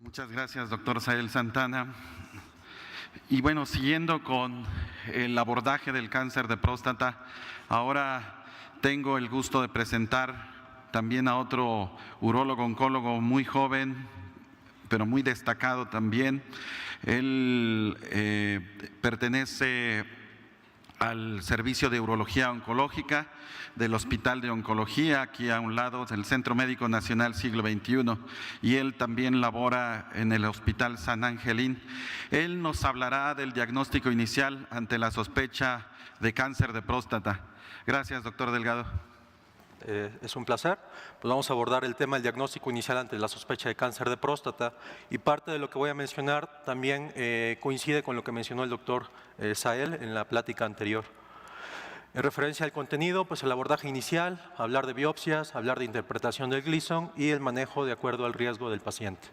Muchas gracias, doctor Sael Santana. Y bueno, siguiendo con el abordaje del cáncer de próstata, ahora tengo el gusto de presentar también a otro urólogo oncólogo muy joven, pero muy destacado también. Él pertenece al Servicio de Urología Oncológica del Hospital de Oncología, aquí a un lado del Centro Médico Nacional Siglo XXI, y él también labora en el Hospital San Angelín. Él nos hablará del diagnóstico inicial ante la sospecha de cáncer de próstata. Gracias, doctor Delgado. Es un placer. Pues vamos a abordar el tema del diagnóstico inicial ante la sospecha de cáncer de próstata, y parte de lo que voy a mencionar también coincide con lo que mencionó el doctor Sael en la plática anterior. En referencia al contenido, pues el abordaje inicial, hablar de biopsias, hablar de interpretación del Gleason y el manejo de acuerdo al riesgo del paciente.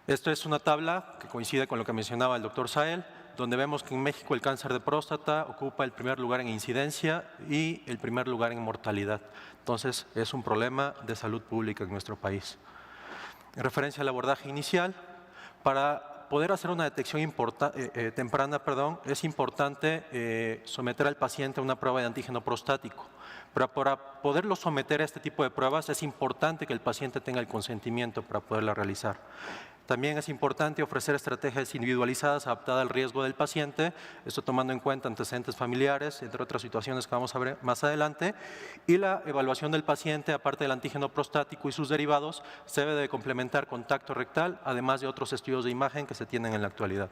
Esto es una tabla que coincide con lo que mencionaba el doctor Sael, donde vemos que en México el cáncer de próstata ocupa el primer lugar en incidencia y el primer lugar en mortalidad. Entonces, es un problema de salud pública en nuestro país. En referencia al abordaje inicial, para poder hacer una detección temprana, es importante someter al paciente a una prueba de antígeno prostático. Pero para poderlo someter a este tipo de pruebas es importante que el paciente tenga el consentimiento para poderla realizar. También es importante ofrecer estrategias individualizadas adaptadas al riesgo del paciente, esto tomando en cuenta antecedentes familiares, entre otras situaciones que vamos a ver más adelante, y la evaluación del paciente, aparte del antígeno prostático y sus derivados, se debe de complementar con tacto rectal, además de otros estudios de imagen que se tienen en la actualidad.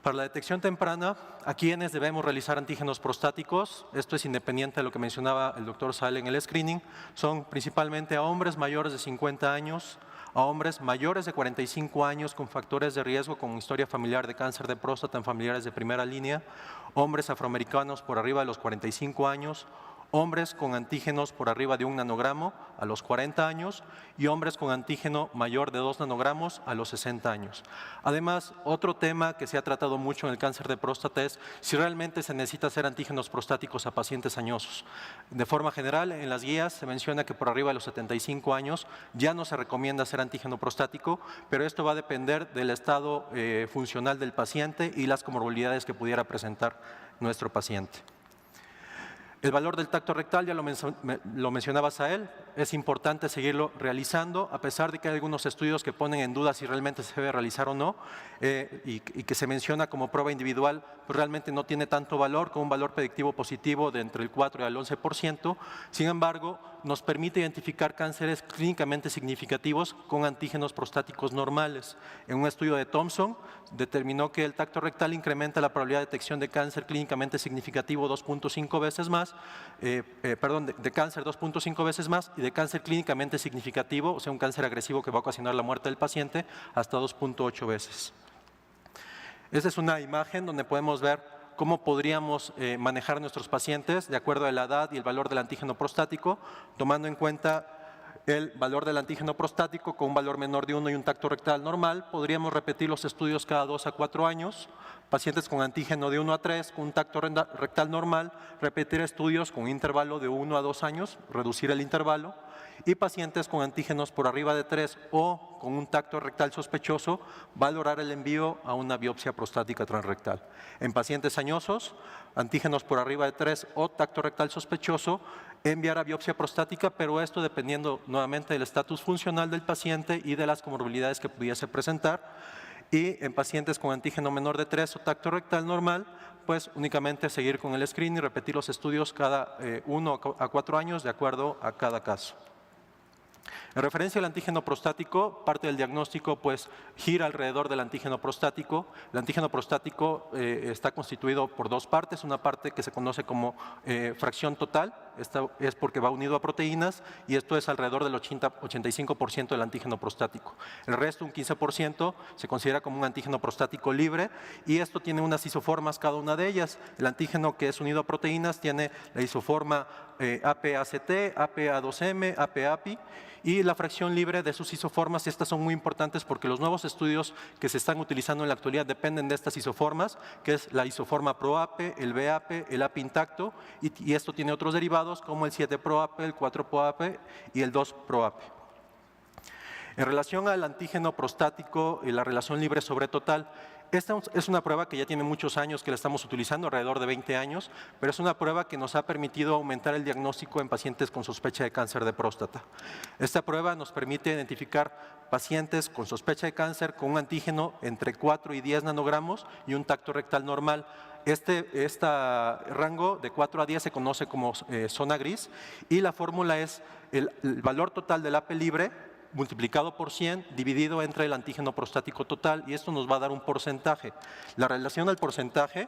Para la detección temprana, ¿a quiénes debemos realizar antígenos prostáticos? Esto es independiente de lo que mencionaba el doctor Sael en el screening. Son principalmente a hombres mayores de 50 años, a hombres mayores de 45 años con factores de riesgo con historia familiar de cáncer de próstata en familiares de primera línea, hombres afroamericanos por arriba de los 45 años, hombres con antígenos por arriba de 1 nanogramo a los 40 años y hombres con antígeno mayor de 2 nanogramos a los 60 años. Además, otro tema que se ha tratado mucho en el cáncer de próstata es si realmente se necesita hacer antígenos prostáticos a pacientes añosos. De forma general, en las guías se menciona que por arriba de los 75 años ya no se recomienda hacer antígeno prostático, pero esto va a depender del estado funcional del paciente y las comorbilidades que pudiera presentar nuestro paciente. El valor del tacto rectal ya lo mencionaba Sael, es importante seguirlo realizando, a pesar de que hay algunos estudios que ponen en duda si realmente se debe realizar o no, y que se menciona como prueba individual, pues realmente no tiene tanto valor, con un valor predictivo positivo de entre el 4 y el 11%, sin embargo, nos permite identificar cánceres clínicamente significativos con antígenos prostáticos normales. En un estudio de Thompson, determinó que el tacto rectal incrementa la probabilidad de detección de cáncer clínicamente significativo 2.5 veces más, de cáncer 2.5 veces más y de cáncer clínicamente significativo, o sea, un cáncer agresivo que va a ocasionar la muerte del paciente, hasta 2.8 veces. Esta es una imagen donde podemos ver cómo podríamos manejar a nuestros pacientes de acuerdo a la edad y el valor del antígeno prostático, tomando en cuenta el valor del antígeno prostático con un valor menor de 1 y un tacto rectal normal. Podríamos repetir los estudios cada 2 a 4 años. Pacientes con antígeno de 1 a 3, con un tacto rectal normal, repetir estudios con un intervalo de 1 a 2 años, reducir el intervalo. Y pacientes con antígenos por arriba de 3 o con un tacto rectal sospechoso, valorar el envío a una biopsia prostática transrectal. En pacientes añosos, antígenos por arriba de 3 o tacto rectal sospechoso, enviar a biopsia prostática, pero esto dependiendo nuevamente del estatus funcional del paciente y de las comorbilidades que pudiese presentar. Y en pacientes con antígeno menor de 3 o tacto rectal normal, pues únicamente seguir con el screening y repetir los estudios cada 1 a 4 años de acuerdo a cada caso. En referencia al antígeno prostático, parte del diagnóstico pues gira alrededor del antígeno prostático. El antígeno prostático está constituido por dos partes, una parte que se conoce como fracción total, esta es porque va unido a proteínas y esto es alrededor del 85% del antígeno prostático. El resto, un 15%, se considera como un antígeno prostático libre y esto tiene unas isoformas cada una de ellas. El antígeno que es unido a proteínas tiene la isoforma APACT, APA2M, APAPI y la fracción libre de sus isoformas. Estas son muy importantes porque los nuevos estudios que se están utilizando en la actualidad dependen de estas isoformas, que es la isoforma ProAP, el BAP, el AP intacto y esto tiene otros derivados como el 7-ProAP, el 4-ProAP y el 2-ProAP. En relación al antígeno prostático y la relación libre sobre total, esta es una prueba que ya tiene muchos años que la estamos utilizando, alrededor de 20 años, pero es una prueba que nos ha permitido aumentar el diagnóstico en pacientes con sospecha de cáncer de próstata. Esta prueba nos permite identificar pacientes con sospecha de cáncer con un antígeno entre 4 y 10 nanogramos y un tacto rectal normal. Este rango de 4 a 10 se conoce como zona gris y la fórmula es el valor total del AP libre multiplicado por 100 dividido entre el antígeno prostático total, y esto nos va a dar un porcentaje. La relación del porcentaje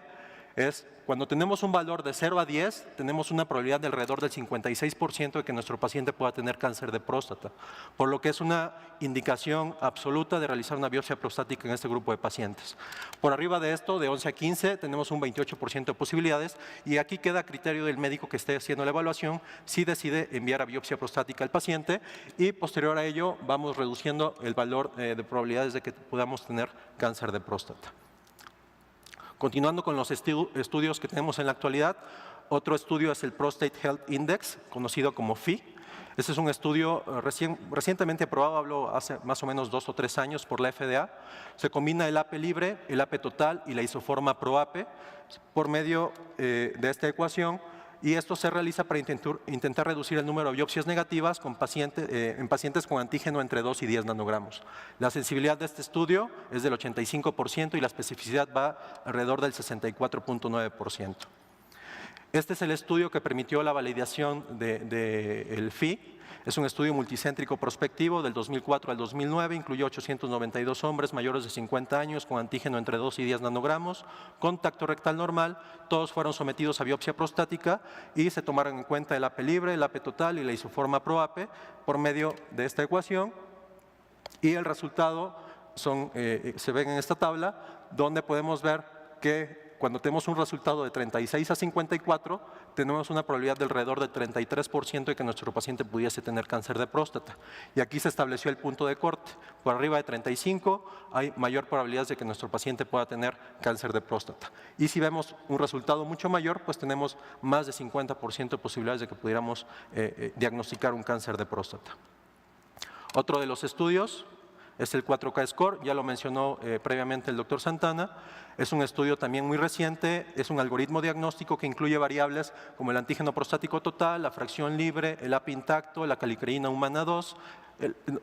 es cuando tenemos un valor de 0 a 10, tenemos una probabilidad de alrededor del 56% de que nuestro paciente pueda tener cáncer de próstata, por lo que es una indicación absoluta de realizar una biopsia prostática en este grupo de pacientes. Por arriba de esto, de 11 a 15, tenemos un 28% de posibilidades, y aquí queda a criterio del médico que esté haciendo la evaluación si decide enviar a biopsia prostática al paciente, y posterior a ello vamos reduciendo el valor de probabilidades de que podamos tener cáncer de próstata. Continuando con los estudios que tenemos en la actualidad, otro estudio es el Prostate Health Index, conocido como PHI. Este es un estudio recientemente aprobado, hablo hace más o menos 2 o 3 años por la FDA. Se combina el AP libre, el AP total y la isoforma ProAP por medio de esta ecuación, y esto se realiza para intentar reducir el número de biopsias negativas en pacientes con antígeno entre 2 y 10 nanogramos. La sensibilidad de este estudio es del 85% y la especificidad va alrededor del 64.9%. Este es el estudio que permitió la validación del PHI. Es un estudio multicéntrico prospectivo del 2004 al 2009, incluyó 892 hombres mayores de 50 años con antígeno entre 2 y 10 nanogramos, con tacto rectal normal. Todos fueron sometidos a biopsia prostática y se tomaron en cuenta el AP libre, el AP total y la isoforma ProAP por medio de esta ecuación, y el resultado se ven en esta tabla, donde podemos ver que cuando tenemos un resultado de 36 a 54, tenemos una probabilidad de alrededor del 33% de que nuestro paciente pudiese tener cáncer de próstata. Y aquí se estableció el punto de corte. Por arriba de 35 hay mayor probabilidad de que nuestro paciente pueda tener cáncer de próstata. Y si vemos un resultado mucho mayor, pues tenemos más de 50% de posibilidades de que pudiéramos diagnosticar un cáncer de próstata. Otro de los estudios es el 4K Score, ya lo mencionó previamente el doctor Santana. Es un estudio también muy reciente, es un algoritmo diagnóstico que incluye variables como el antígeno prostático total, la fracción libre, el AP intacto, la calicreína humana 2.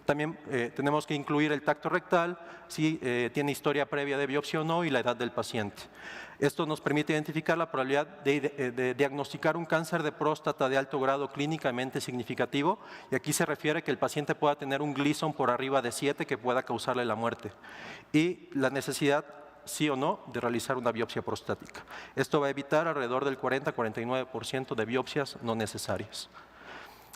También tenemos que incluir el tacto rectal, si tiene historia previa de biopsia o no, y la edad del paciente. Esto nos permite identificar la probabilidad de diagnosticar un cáncer de próstata de alto grado clínicamente significativo, y aquí se refiere que el paciente pueda tener un Gleason por arriba de 7 que pueda causarle la muerte, y la necesidad, sí o no, de realizar una biopsia prostática. Esto va a evitar alrededor del 40-49% de biopsias no necesarias.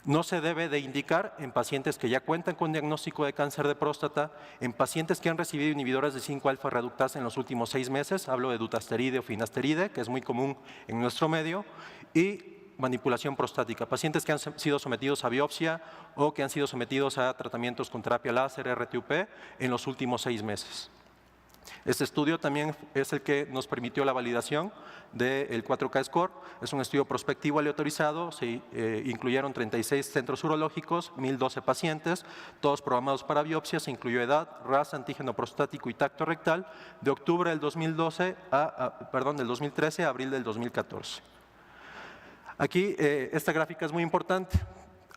No se debe de indicar en pacientes que ya cuentan con diagnóstico de cáncer de próstata, en pacientes que han recibido inhibidores de 5-alfa reductasa en los últimos 6 meses, hablo de dutasteride o finasteride, que es muy común en nuestro medio, y manipulación prostática, pacientes que han sido sometidos a biopsia o que han sido sometidos a tratamientos con terapia láser, RTUP, en los últimos 6 meses. Este estudio también es el que nos permitió la validación del 4K Score. Es un estudio prospectivo aleatorizado, se incluyeron 36 centros urológicos, 1012 pacientes, todos programados para biopsia, se incluyó edad, raza, antígeno prostático y tacto rectal, de octubre del 2013 a abril del 2014. Aquí esta gráfica es muy importante.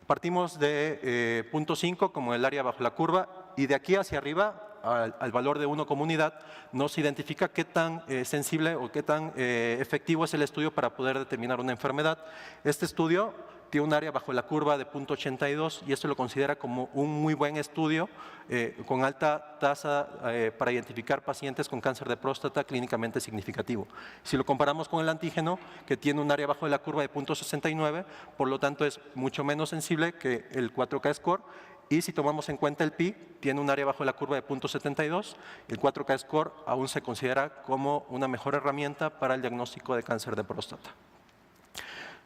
Partimos de punto 5 como el área bajo la curva, y de aquí hacia arriba, al valor de 1 como unidad, nos identifica qué tan sensible o qué tan efectivo es el estudio para poder determinar una enfermedad. Este estudio tiene un área bajo la curva de 0.82 y esto lo considera como un muy buen estudio con alta tasa para identificar pacientes con cáncer de próstata clínicamente significativo. Si lo comparamos con el antígeno, que tiene un área bajo la curva de 0.69, por lo tanto es mucho menos sensible que el 4K Score. Y si tomamos en cuenta el PI, tiene un área bajo la curva de 0.72, el 4K Score aún se considera como una mejor herramienta para el diagnóstico de cáncer de próstata.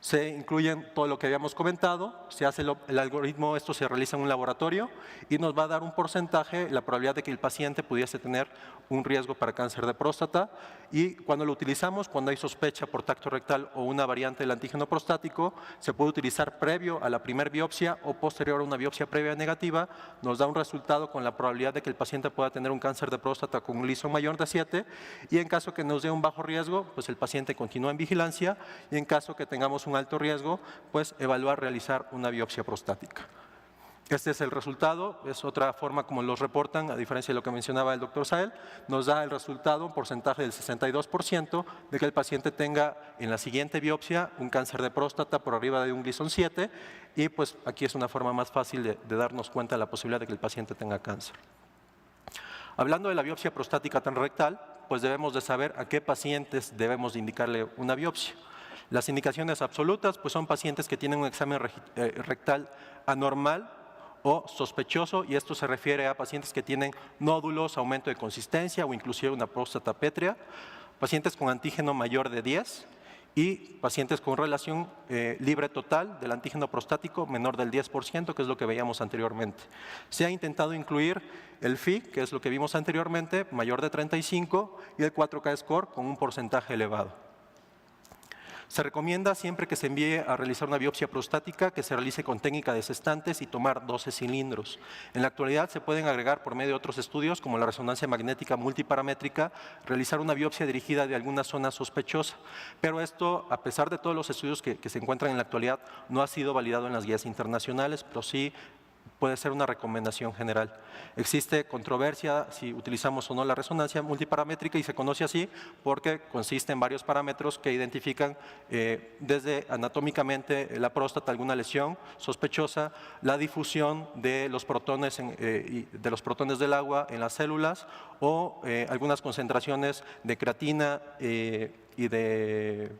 Se incluyen todo lo que habíamos comentado, se hace el algoritmo, esto se realiza en un laboratorio y nos va a dar un porcentaje, la probabilidad de que el paciente pudiese tener un riesgo para cáncer de próstata, y cuando lo utilizamos, cuando hay sospecha por tacto rectal o una variante del antígeno prostático, se puede utilizar previo a la primera biopsia o posterior a una biopsia previa negativa, nos da un resultado con la probabilidad de que el paciente pueda tener un cáncer de próstata con un Gleason mayor de 7, y en caso que nos dé un bajo riesgo, pues el paciente continúa en vigilancia, y en caso que tengamos un alto riesgo, pues evaluar realizar una biopsia prostática. Este es el resultado, es otra forma como los reportan, a diferencia de lo que mencionaba el doctor Sael, nos da el resultado, un porcentaje del 62% de que el paciente tenga en la siguiente biopsia un cáncer de próstata por arriba de un Gleason 7, y pues aquí es una forma más fácil de darnos cuenta de la posibilidad de que el paciente tenga cáncer. Hablando de la biopsia prostática transrectal, pues debemos de saber a qué pacientes debemos de indicarle una biopsia. Las indicaciones absolutas pues son pacientes que tienen un examen rectal anormal o sospechoso, y esto se refiere a pacientes que tienen nódulos, aumento de consistencia o inclusive una próstata pétrea, pacientes con antígeno mayor de 10 y pacientes con relación libre total del antígeno prostático menor del 10%, que es lo que veíamos anteriormente. Se ha intentado incluir el Phi, que es lo que vimos anteriormente, mayor de 35, y el 4K score con un porcentaje elevado. Se recomienda siempre que se envíe a realizar una biopsia prostática que se realice con técnica de cestantes y tomar 12 cilindros. En la actualidad se pueden agregar por medio de otros estudios como la resonancia magnética multiparamétrica, realizar una biopsia dirigida de alguna zona sospechosa, pero esto, a pesar de todos los estudios que se encuentran en la actualidad, no ha sido validado en las guías internacionales, pero sí puede ser una recomendación general. Existe controversia si utilizamos o no la resonancia multiparamétrica, y se conoce así porque consiste en varios parámetros que identifican desde anatómicamente la próstata, alguna lesión sospechosa, la difusión de los protones, del agua en las células, o algunas concentraciones de creatina y de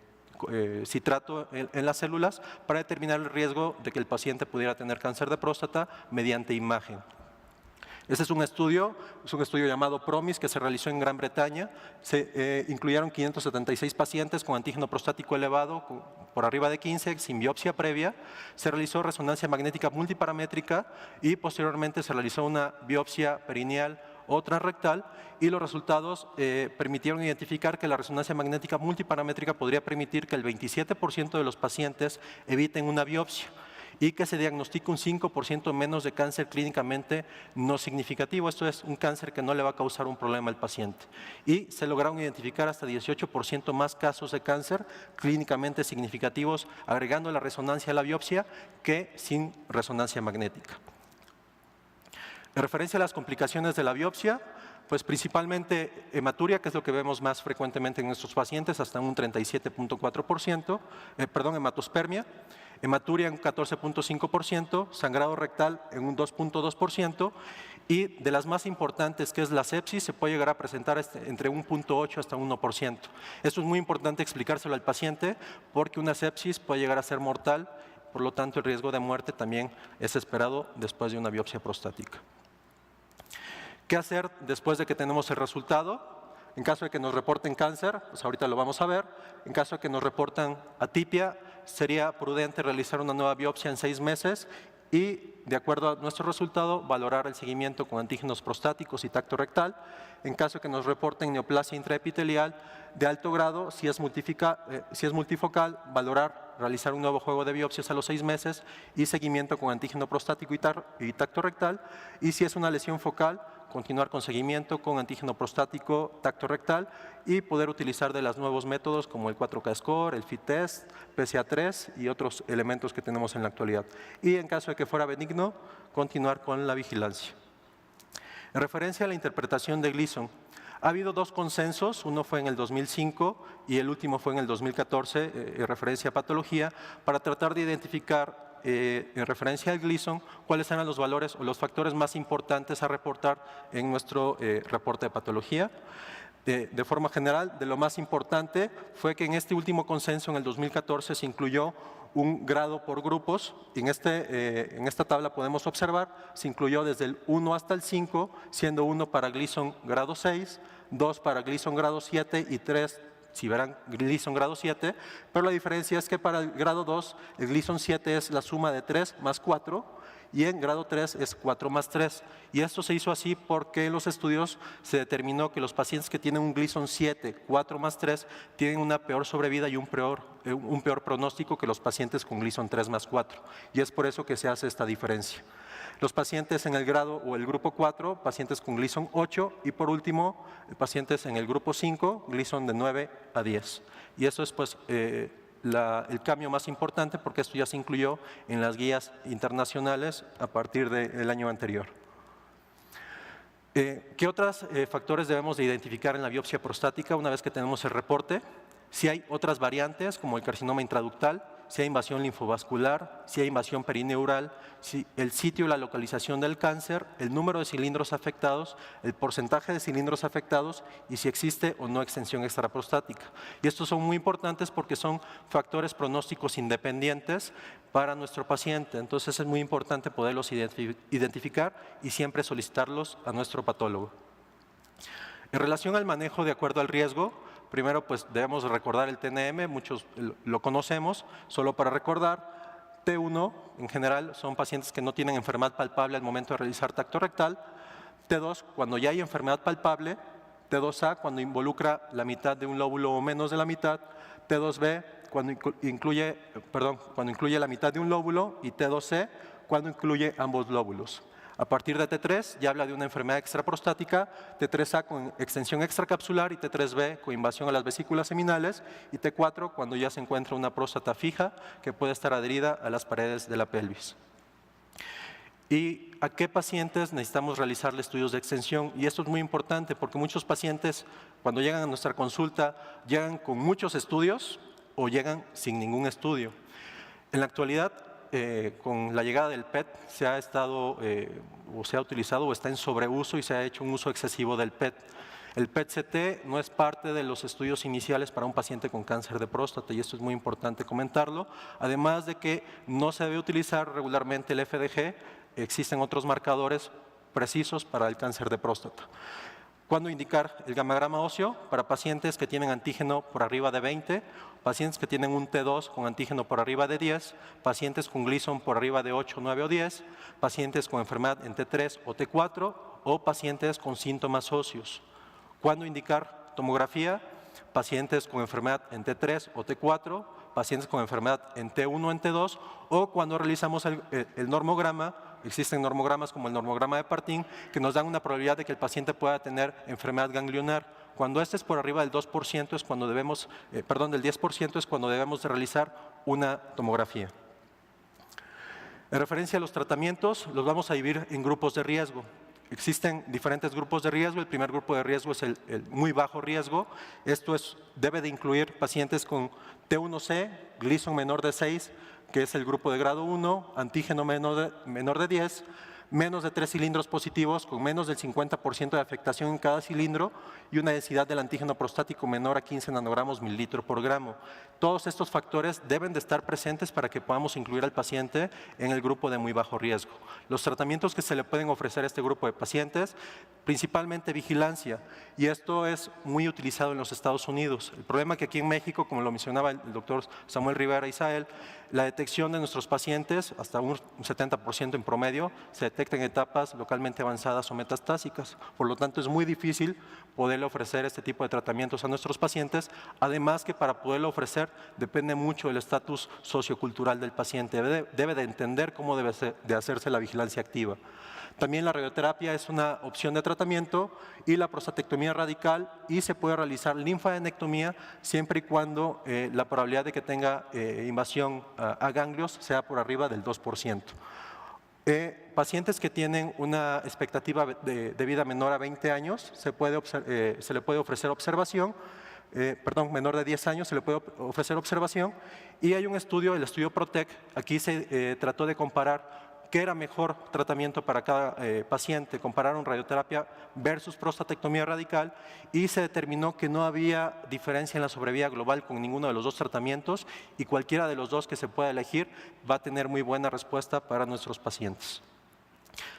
citrato en las células, para determinar el riesgo de que el paciente pudiera tener cáncer de próstata mediante imagen. Este es un estudio llamado PROMIS, que se realizó en Gran Bretaña. Se incluyeron 576 pacientes con antígeno prostático elevado por arriba de 15, sin biopsia previa. Se realizó resonancia magnética multiparamétrica y posteriormente se realizó una biopsia perineal o transrectal, y los resultados permitieron identificar que la resonancia magnética multiparamétrica podría permitir que el 27% de los pacientes eviten una biopsia y que se diagnostique un 5% menos de cáncer clínicamente no significativo. Esto es un cáncer que no le va a causar un problema al paciente. Y se lograron identificar hasta 18% más casos de cáncer clínicamente significativos agregando la resonancia a la biopsia que sin resonancia magnética. En referencia a las complicaciones de la biopsia, pues principalmente hematuria, que es lo que vemos más frecuentemente en nuestros pacientes, hasta un 37.4%, hematospermia, hematuria en un 14.5%, sangrado rectal en un 2.2%, y de las más importantes, que es la sepsis, se puede llegar a presentar entre un 0.8 hasta 1%. Esto es muy importante explicárselo al paciente porque una sepsis puede llegar a ser mortal, por lo tanto el riesgo de muerte también es esperado después de una biopsia prostática. ¿Qué hacer después de que tenemos el resultado? En caso de que nos reporten cáncer, pues ahorita lo vamos a ver. En caso de que nos reportan atipia, sería prudente realizar una nueva biopsia en 6 meses y, de acuerdo a nuestro resultado, valorar el seguimiento con antígenos prostáticos y tacto rectal. En caso de que nos reporten neoplasia intraepitelial de alto grado, si es multifocal, valorar realizar un nuevo juego de biopsias a los 6 meses y seguimiento con antígeno prostático y tacto rectal. Y si es una lesión focal, continuar con seguimiento con antígeno prostático, tacto rectal, y poder utilizar de los nuevos métodos como el 4K score, el FIT-test, PSA3 y otros elementos que tenemos en la actualidad. Y en caso de que fuera benigno, continuar con la vigilancia. En referencia a la interpretación de Gleason, ha habido 2 consensos, uno fue en el 2005 y el último fue en el 2014, en referencia a patología, para tratar de identificar en referencia al Gleason cuáles eran los valores o los factores más importantes a reportar en nuestro reporte de patología. De forma general, de lo más importante fue que en este último consenso, en el 2014, se incluyó un grado por grupos. En esta tabla podemos observar, se incluyó desde el 1 hasta el 5, siendo 1 para Gleason grado 6, 2 para Gleason grado 7 y 3 si verán Gleason grado 7, pero la diferencia es que para el grado 2, el Gleason 7 es la suma de 3 más 4, y en grado 3 es 4 más 3. Y esto se hizo así porque en los estudios se determinó que los pacientes que tienen un Gleason 7, 4 más 3, tienen una peor sobrevida y un peor pronóstico que los pacientes con Gleason 3 más 4. Y es por eso que se hace esta diferencia. Los pacientes en el grado o el grupo 4, pacientes con Gleason 8 y por último, pacientes en el grupo 5, Gleason de 9 a 10. Y eso es pues el cambio más importante porque esto ya se incluyó en las guías internacionales a partir del año anterior. ¿Qué otros factores debemos de identificar en la biopsia prostática una vez que tenemos el reporte? Si hay otras variantes como el carcinoma intraductal, si hay invasión linfovascular, si hay invasión perineural, si el sitio y la localización del cáncer, el número de cilindros afectados, el porcentaje de cilindros afectados y si existe o no extensión extraprostática. Y estos son muy importantes porque son factores pronósticos independientes para nuestro paciente. Entonces es muy importante poderlos identificar y siempre solicitarlos a nuestro patólogo. En relación al manejo de acuerdo al riesgo, primero, pues debemos recordar el TNM, muchos lo conocemos, solo para recordar, T1 en general son pacientes que no tienen enfermedad palpable al momento de realizar tacto rectal, T2 cuando ya hay enfermedad palpable, T2A cuando involucra la mitad de un lóbulo o menos de la mitad, T2B cuando incluye la mitad de un lóbulo y T2C cuando incluye ambos lóbulos. A partir de T3 ya habla de una enfermedad extraprostática, T3A con extensión extracapsular y T3B con invasión a las vesículas seminales y T4 cuando ya se encuentra una próstata fija que puede estar adherida a las paredes de la pelvis. ¿Y a qué pacientes necesitamos realizarle estudios de extensión? Y esto es muy importante porque muchos pacientes cuando llegan a nuestra consulta llegan con muchos estudios o llegan sin ningún estudio. En la actualidad, con la llegada del PET se ha utilizado o está en sobreuso y se ha hecho un uso excesivo del PET. El PET-CT no es parte de los estudios iniciales para un paciente con cáncer de próstata y esto es muy importante comentarlo. Además de que no se debe utilizar regularmente el FDG, existen otros marcadores precisos para el cáncer de próstata. ¿Cuándo indicar el gamagrama óseo? Para pacientes que tienen antígeno por arriba de 20, pacientes que tienen un T2 con antígeno por arriba de 10, pacientes con Gleason por arriba de 8, 9 o 10, pacientes con enfermedad en T3 o T4 o pacientes con síntomas óseos. ¿Cuándo indicar tomografía? Pacientes con enfermedad en T3 o T4, pacientes con enfermedad en T1 o en T2 o cuando realizamos el normograma. Existen normogramas como el normograma de Partin que nos dan una probabilidad de que el paciente pueda tener enfermedad ganglionar. Cuando este es por arriba del 2% es cuando debemos, del 10% es cuando debemos de realizar una tomografía. En referencia a los tratamientos, los vamos a dividir en grupos de riesgo. Existen diferentes grupos de riesgo. El primer grupo de riesgo es el muy bajo riesgo. Esto debe de incluir pacientes con T1C, Gleason menor de 6, que es el grupo de grado 1, antígeno menor de 10, menos de 3 cilindros positivos con menos del 50% de afectación en cada cilindro y una densidad del antígeno prostático menor a 15 nanogramos mililitro por gramo. Todos estos factores deben de estar presentes para que podamos incluir al paciente en el grupo de muy bajo riesgo. Los tratamientos que se le pueden ofrecer a este grupo de pacientes, principalmente vigilancia, y esto es muy utilizado en los Estados Unidos. El problema es que aquí en México, como lo mencionaba el doctor Samuel Rivera Isael, la detección de nuestros pacientes, hasta un 70% en promedio, se detecta en etapas localmente avanzadas o metastásicas. Por lo tanto, es muy difícil poderle ofrecer este tipo de tratamientos a nuestros pacientes, además que para poderlo ofrecer depende mucho del estatus sociocultural del paciente. Debe de entender cómo debe de hacerse la vigilancia activa. También la radioterapia es una opción de tratamiento y la prostatectomía radical y se puede realizar linfadenectomía siempre y cuando la probabilidad de que tenga invasión a ganglios sea por arriba del 2%. Pacientes que tienen una expectativa de vida menor a 20 años se le puede ofrecer observación, menor de 10 años se le puede ofrecer observación y hay un estudio, el estudio PROTEC, aquí se trató de comparar qué era mejor tratamiento para cada paciente, compararon radioterapia versus prostatectomía radical y se determinó que no había diferencia en la sobrevida global con ninguno de los dos tratamientos y cualquiera de los dos que se pueda elegir va a tener muy buena respuesta para nuestros pacientes.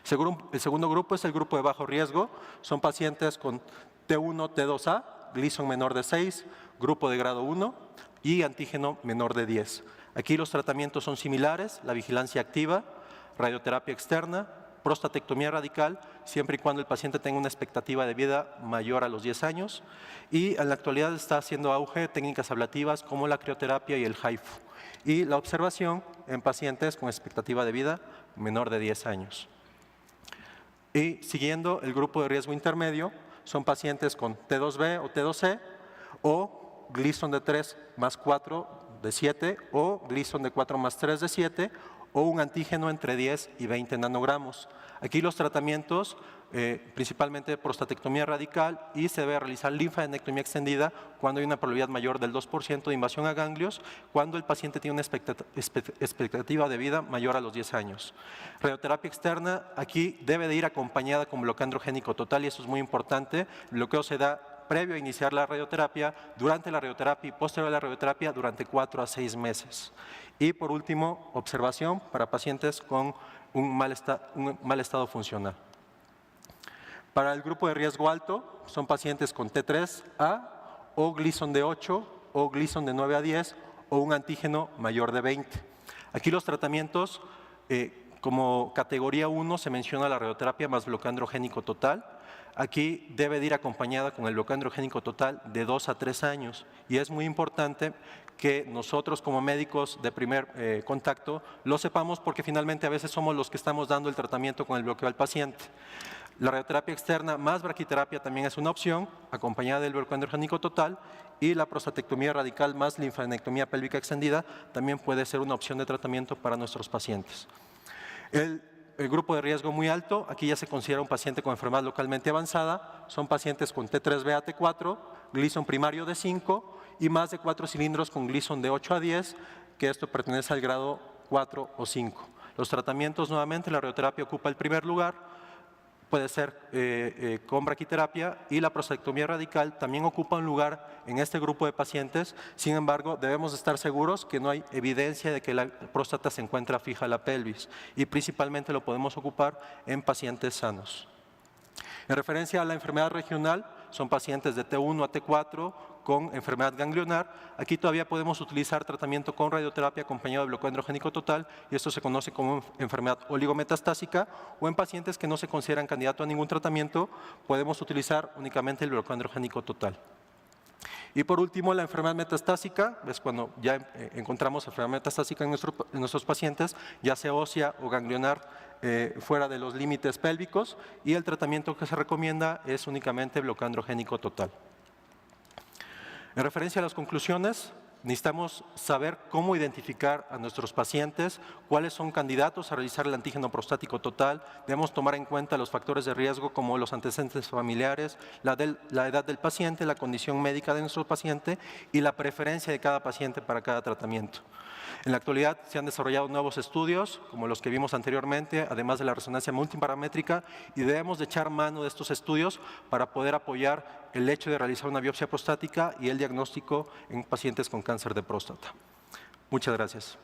El segundo grupo es el grupo de bajo riesgo, son pacientes con T1, T2A, Gleason menor de 6, grupo de grado 1 y antígeno menor de 10. Aquí los tratamientos son similares, la vigilancia activa, radioterapia externa, prostatectomía radical, siempre y cuando el paciente tenga una expectativa de vida mayor a los 10 años. Y en la actualidad está haciendo auge técnicas ablativas como la crioterapia y el HIFU. Y la observación en pacientes con expectativa de vida menor de 10 años. Y siguiendo el grupo de riesgo intermedio, son pacientes con T2B o T2C o Gleason de 3 más 4 de 7 o Gleason de 4 más 3 de 7 o un antígeno entre 10 y 20 nanogramos. Aquí los tratamientos, principalmente prostatectomía radical, y se debe realizar linfadenectomía extendida cuando hay una probabilidad mayor del 2% de invasión a ganglios, cuando el paciente tiene una expectativa de vida mayor a los 10 años. Radioterapia externa, aquí debe de ir acompañada con bloqueo androgénico total, y eso es muy importante. El bloqueo se da previo a iniciar la radioterapia, durante la radioterapia y posterior a la radioterapia durante 4 a 6 meses. Y por último, observación para pacientes con un mal estado funcional. Para el grupo de riesgo alto, son pacientes con T3A o Gleason de 8 o Gleason de 9 a 10 o un antígeno mayor de 20. Aquí los tratamientos, como categoría 1, se menciona la radioterapia más bloqueo androgénico total. Aquí debe de ir acompañada con el bloqueo androgénico total de 2 a 3 años. Y es muy importante que nosotros como médicos de primer contacto lo sepamos, porque finalmente a veces somos los que estamos dando el tratamiento con el bloqueo al paciente. La radioterapia externa más braquiterapia también es una opción, acompañada del bloqueo androgénico total, y la prostatectomía radical más linfadenectomía pélvica extendida también puede ser una opción de tratamiento para nuestros pacientes. El grupo de riesgo muy alto, aquí ya se considera un paciente con enfermedad localmente avanzada, son pacientes con T3B a T4, Gleason primario de 5 y más de 4 cilindros con Gleason de 8 a 10, que esto pertenece al grado 4 o 5. Los tratamientos, nuevamente, la radioterapia ocupa el primer lugar, puede ser con braquiterapia, y la prostatectomía radical también ocupa un lugar en este grupo de pacientes. Sin embargo, debemos estar seguros que no hay evidencia de que la próstata se encuentra fija a la pelvis, y principalmente lo podemos ocupar en pacientes sanos. En referencia a la enfermedad regional, son pacientes de T1 a T4 con enfermedad ganglionar. Aquí todavía podemos utilizar tratamiento con radioterapia acompañado de bloqueo androgénico total, y esto se conoce como enfermedad oligometastásica, o en pacientes que no se consideran candidatos a ningún tratamiento, podemos utilizar únicamente el bloqueo androgénico total. Y por último, la enfermedad metastásica, es cuando ya encontramos enfermedad metastásica en nuestros pacientes, ya sea ósea o ganglionar, fuera de los límites pélvicos, y el tratamiento que se recomienda es únicamente bloqueo androgénico total. En referencia a las conclusiones, necesitamos saber cómo identificar a nuestros pacientes, cuáles son candidatos a realizar el antígeno prostático total. Debemos tomar en cuenta los factores de riesgo como los antecedentes familiares, la edad del paciente, la condición médica de nuestro paciente y la preferencia de cada paciente para cada tratamiento. En la actualidad se han desarrollado nuevos estudios, como los que vimos anteriormente, además de la resonancia multiparamétrica, y debemos de echar mano de estos estudios para poder apoyar el hecho de realizar una biopsia prostática y el diagnóstico en pacientes con cáncer de próstata. Muchas gracias.